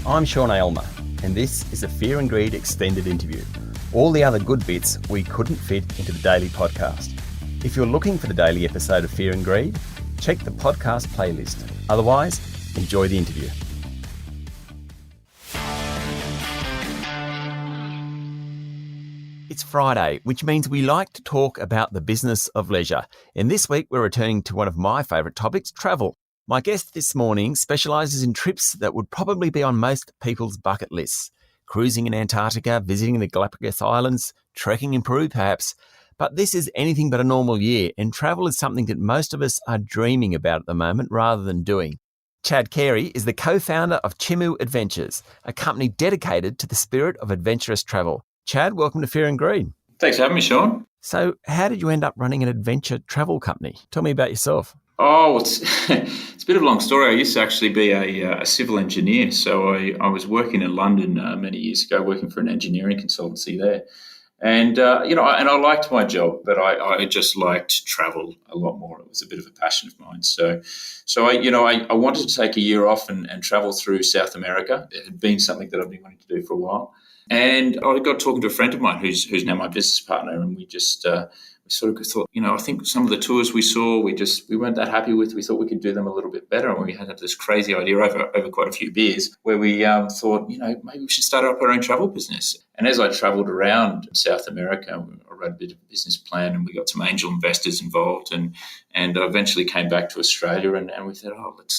I'm Sean Aylmer, and this is a Fear and Greed extended interview. All the other good bits we couldn't fit into the daily podcast. If you're looking for the daily episode of Fear and Greed, check the podcast playlist. Otherwise, enjoy the interview. It's Friday, which means we like to talk about the business of leisure. And this week, we're returning to one of my favourite topics, travel. My guest this morning specialises in trips that would probably be on most people's bucket lists. Cruising in Antarctica, visiting the Galapagos Islands, trekking in Peru perhaps. But this is anything but a normal year, and travel is something that most of us are dreaming about at the moment rather than doing. Chad Carey is the co-founder of Chimu Adventures, a company dedicated to the spirit of adventurous travel. Chad, welcome to Fear and Greed. Thanks for having me, Sean. So how did you end up running an adventure travel company? Tell me about yourself. Oh, it's a bit of a long story. I used to actually be a civil engineer. So I was working in London many years ago, working for an engineering consultancy there. And, I liked my job, but I just liked travel a lot more. It was a bit of a passion of mine. So I wanted to take a year off and travel through South America. It had been something that I've been wanting to do for a while. And I got talking to a friend of mine who's now my business partner, and we just we sort of thought, I think some of the tours we saw, we weren't that happy with. We thought we could do them a little bit better, and we had this crazy idea over quite a few beers where we thought, maybe we should start up our own travel business. And as I travelled around South America, I wrote a bit of a business plan, and we got some angel investors involved, and I eventually came back to Australia, and we said,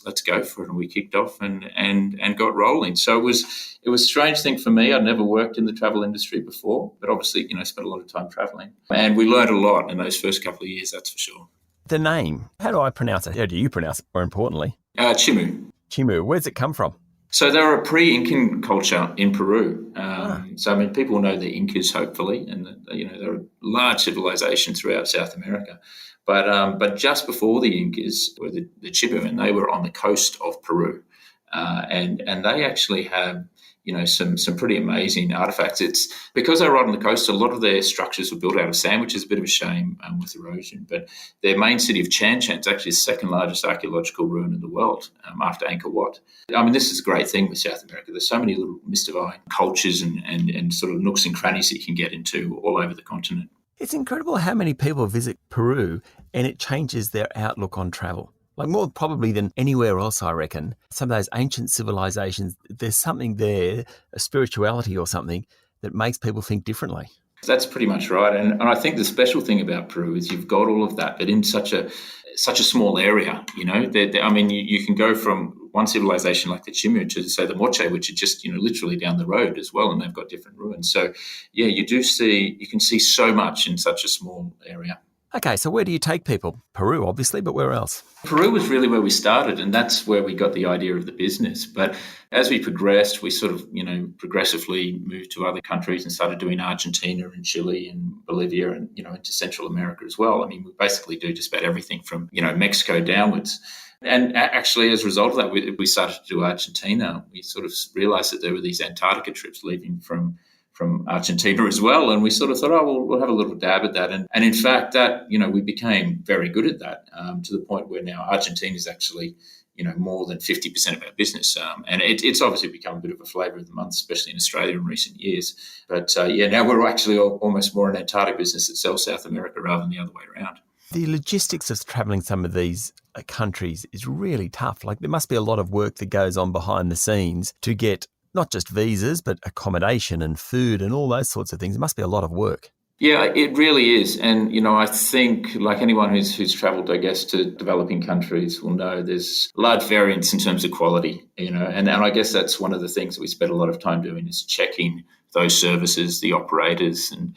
let's go for it, and we kicked off and got rolling. So it was a strange thing for me. I'd never worked in the travel industry before, but obviously, spent a lot of time travelling, and we learned a lot in those first couple of years. That's for sure. The name, how do I pronounce it? How do you pronounce it? More importantly, Chimu. Chimu. Where's it come from? So they're a pre-Incan culture in Peru. So people know the Incas, hopefully, and they're a large civilization throughout South America. But just before the Incas were the Chimu, and they were on the coast of Peru, and they actually have some pretty amazing artifacts. It's because they're right on the coast. A lot of their structures were built out of sand, which is a bit of a shame with erosion. But their main city of Chan Chan is actually the second largest archaeological ruin in the world, after Angkor Wat. This is a great thing with South America. There's so many little mystifying cultures and sort of nooks and crannies that you can get into all over the continent. It's incredible how many people visit Peru and it changes their outlook on travel. Like more probably than anywhere else, I reckon. Some of those ancient civilizations, there's something there, a spirituality or something, that makes people think differently. That's pretty much right. And I think the special thing about Peru is you've got all of that, but in such a small area, you can go from one civilization like the Chimu to, say, the Moche, which are just, literally down the road as well, and they've got different ruins. So, yeah, you can see so much in such a small area. Okay, so where do you take people? Peru, obviously, but where else? Peru was really where we started, and that's where we got the idea of the business. But as we progressed, we sort of, progressively moved to other countries and started doing Argentina and Chile and Bolivia and, into Central America as well. We basically do just about everything from, Mexico downwards. And actually, as a result of that, we started to do Argentina. We sort of realized that there were these Antarctica trips leaving from Argentina as well. And we sort of thought, we'll have a little dab at that. And in fact, that, we became very good at that to the point where now Argentina is actually, more than 50% of our business. And it's obviously become a bit of a flavour of the month, especially in Australia in recent years. But now we're actually almost more an Antarctic business that sells South America rather than the other way around. The logistics of travelling some of these countries is really tough. Like there must be a lot of work that goes on behind the scenes to get not just visas, but accommodation and food and all those sorts of things. It must be a lot of work. Yeah, it really is. And, I think like anyone who's travelled, I guess, to developing countries will know there's large variance in terms of quality, and I guess that's one of the things that we spend a lot of time doing is checking those services, the operators. And,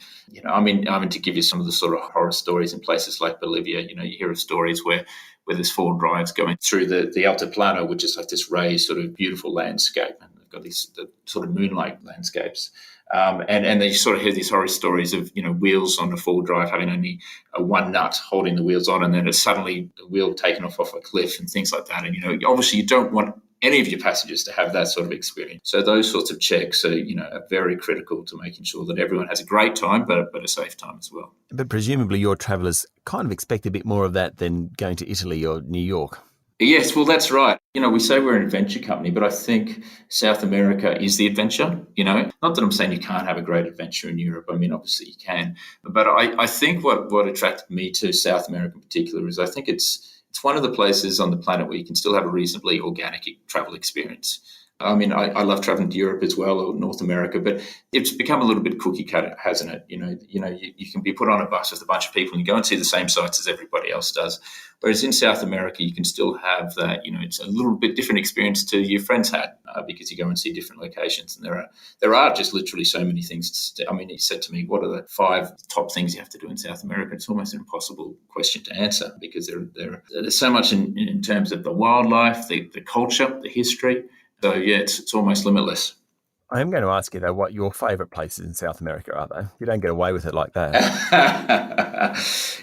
to give you some of the sort of horror stories in places like Bolivia, you hear of stories where there's 4 drives going through the Altiplano, which is like this raised sort of beautiful landscape. And they've got these sort of moonlight landscapes. And they sort of hear these horror stories of, wheels on a 4-drive having only one nut holding the wheels on, and then it's suddenly the wheel taken off a cliff and things like that. And, obviously you don't want any of your passengers to have that sort of experience. So those sorts of checks are, are very critical to making sure that everyone has a great time, but a safe time as well. But presumably your travellers kind of expect a bit more of that than going to Italy or New York. Yes, well, that's right. We say we're an adventure company, but I think South America is the adventure. Not that I'm saying you can't have a great adventure in Europe. I mean, obviously you can. But I think what attracted me to South America in particular is I think it's one of the places on the planet where you can still have a reasonably organic travel experience. I mean, I love traveling to Europe as well, or North America, but it's become a little bit cookie cutter, hasn't it? You can be put on a bus with a bunch of people and you go and see the same sites as everybody else does. Whereas in South America, you can still have that, it's a little bit different experience to your friends had because you go and see different locations. And there are just literally so many things. I mean, he said to me, what are the 5 top things you have to do in South America? It's almost an impossible question to answer because there's so much in terms of the wildlife, the culture, the history. So, yeah, it's almost limitless. I am going to ask you, though, what your favourite places in South America are, though. You don't get away with it like that.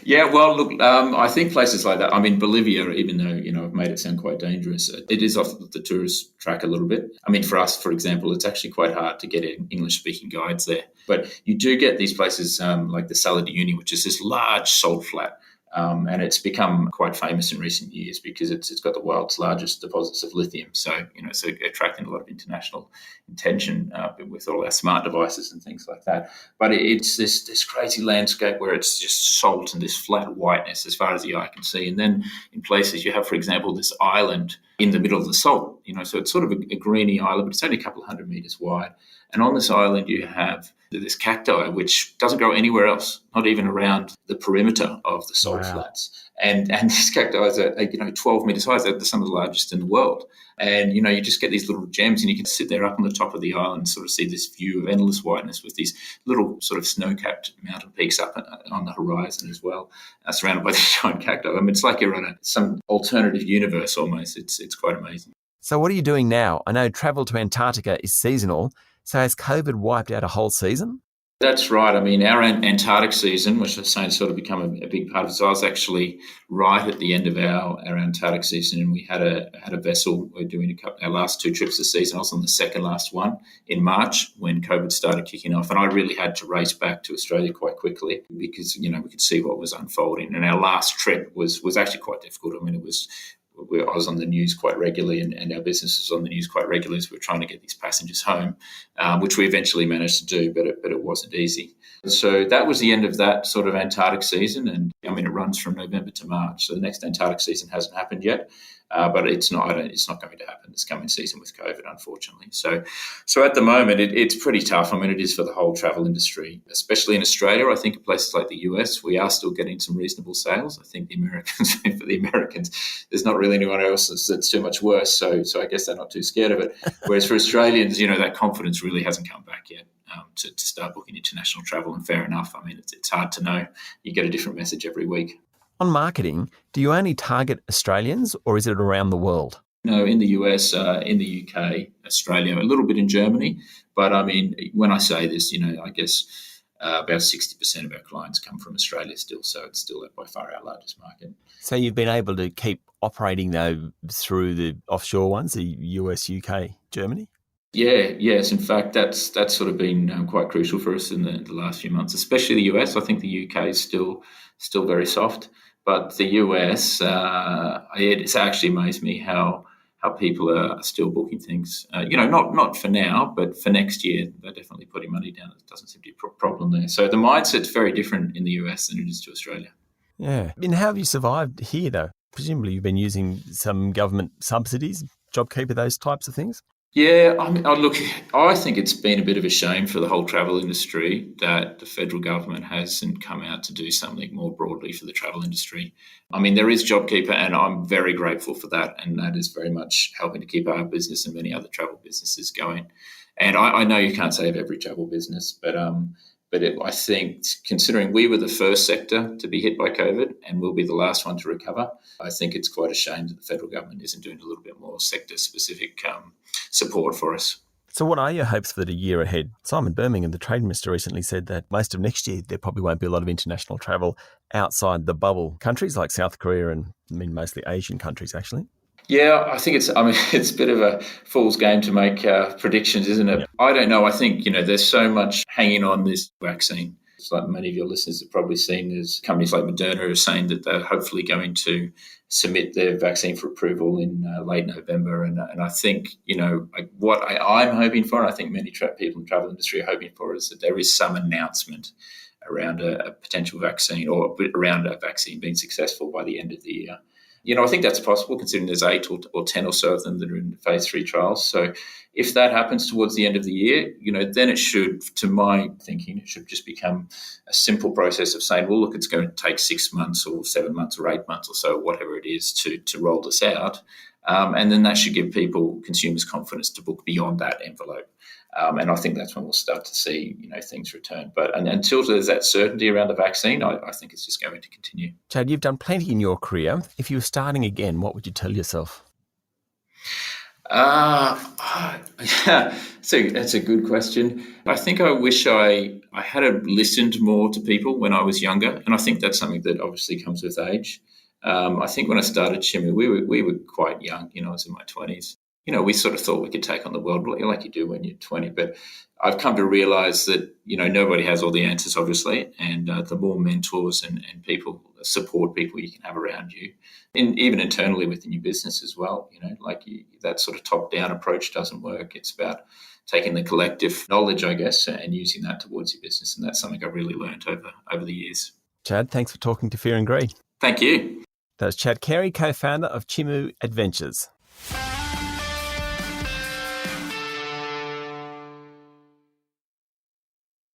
Yeah, well, look, I think places like that, I mean, Bolivia, even though, I've made it sound quite dangerous, it is off the tourist track a little bit. I mean, for us, for example, it's actually quite hard to get English-speaking guides there. But you do get these places like the Sala de Uyuni, which is this large salt flat. And it's become quite famous in recent years because it's got the world's largest deposits of lithium. So, it's attracting a lot of international attention with all our smart devices and things like that. But it's this crazy landscape where it's just salt and this flat whiteness as far as the eye can see. And then in places you have, for example, this island in the middle of the salt, so it's sort of a greeny island, but it's only a couple of 100 meters wide. And on this island, you have this cacti, which doesn't grow anywhere else, not even around the perimeter of the salt flats. And these cacti are 12 meters high. They're some of the largest in the world. And, you just get these little gems and you can sit there up on the top of the island and sort of see this view of endless whiteness with these little sort of snow-capped mountain peaks up on the horizon as well, surrounded by these giant cacti. I mean, it's like you're on some alternative universe almost. It's quite amazing. So what are you doing now? I know travel to Antarctica is seasonal. So has COVID wiped out a whole season? That's right. I mean, our Antarctic season, which is saying sort of become a big part of it. So I was actually right at the end of our Antarctic season, and we had a vessel. We're doing our last 2 trips this season. I was on the second last one in March when COVID started kicking off, and I really had to race back to Australia quite quickly because we could see what was unfolding. And our last trip was actually quite difficult. I mean, I was on the news quite regularly and our business was on the news quite regularly as we were trying to get these passengers home, which we eventually managed to do, but it wasn't easy. So that was the end of that sort of Antarctic season. And I mean, it runs from November to March. So the next Antarctic season hasn't happened yet. But it's not going to happen this coming season with COVID, unfortunately. So at the moment, it's pretty tough. I mean, it is for the whole travel industry, especially in Australia. I think in places like the US, we are still getting some reasonable sales. I think for the Americans, there's not really anyone else that's too much worse. So I guess they're not too scared of it. Whereas for Australians, that confidence really hasn't come back yet to start booking international travel. And fair enough. I mean, it's hard to know. You get a different message every week. On marketing, do you only target Australians or is it around the world? No, in the US, in the UK, Australia, a little bit in Germany. But I mean, when I say this, I guess about 60% of our clients come from Australia still. So it's still by far our largest market. So you've been able to keep operating though through the offshore ones, the US, UK, Germany? Yes. In fact, that's sort of been quite crucial for us in the last few months, especially the US. I think the UK is still very soft. But the US, it's actually amazed me how people are still booking things. Not for now, but for next year, they're definitely putting money down. It doesn't seem to be a problem there. So the mindset's very different in the US than it is to Australia. Yeah. And how have you survived here, though? Presumably you've been using some government subsidies, JobKeeper, those types of things? Yeah, I think it's been a bit of a shame for the whole travel industry that the federal government hasn't come out to do something more broadly for the travel industry. I mean, there is JobKeeper, and I'm very grateful for that, and that is very much helping to keep our business and many other travel businesses going. And I know you can't save every travel business, but I think considering we were the first sector to be hit by COVID and we'll be the last one to recover, I think it's quite a shame that the federal government isn't doing a little bit more sector-specific support for us. So what are your hopes for the year ahead? Simon Birmingham, the Trade Minister, recently said that most of next year there probably won't be a lot of international travel outside the bubble countries like South Korea and mostly Asian countries, actually. Yeah, I think it's a bit of a fool's game to make predictions, isn't it? Yeah. I don't know. I think, there's so much hanging on this vaccine. like many of your listeners have probably seen, there's companies like Moderna are saying that they're hopefully going to submit their vaccine for approval in late November. And I think, what I'm hoping for, and I think many people in the travel industry are hoping for, is that there is some announcement around a potential vaccine or around a vaccine being successful by the end of the year. I think that's possible considering there's 8 or 10 or so of them that are in phase 3 trials. So if that happens towards the end of the year, then it should, to my thinking, it should just become a simple process of saying, well, look, it's going to take 6 months or 7 months or 8 months or so, whatever it is, to roll this out. And then that should give consumers confidence to book beyond that envelope. And I think that's when we'll start to see, things return. But until there's that certainty around the vaccine, I think it's just going to continue. Chad, you've done plenty in your career. If you were starting again, what would you tell yourself? So that's a good question. I think I wish I had listened more to people when I was younger. And I think that's something that obviously comes with age. I think when I started Chimu, we were quite young. I was in my 20s. We sort of thought we could take on the world like you do when you're 20. But I've come to realise that, nobody has all the answers, obviously. And the more mentors and people, support people you can have around you, and even internally within your business as well, that sort of top-down approach doesn't work. It's about taking the collective knowledge, I guess, and using that towards your business. And that's something I've really learned over the years. Chad, thanks for talking to Fear and Greed. Thank you. That's Chad Carey, co-founder of Chimu Adventures.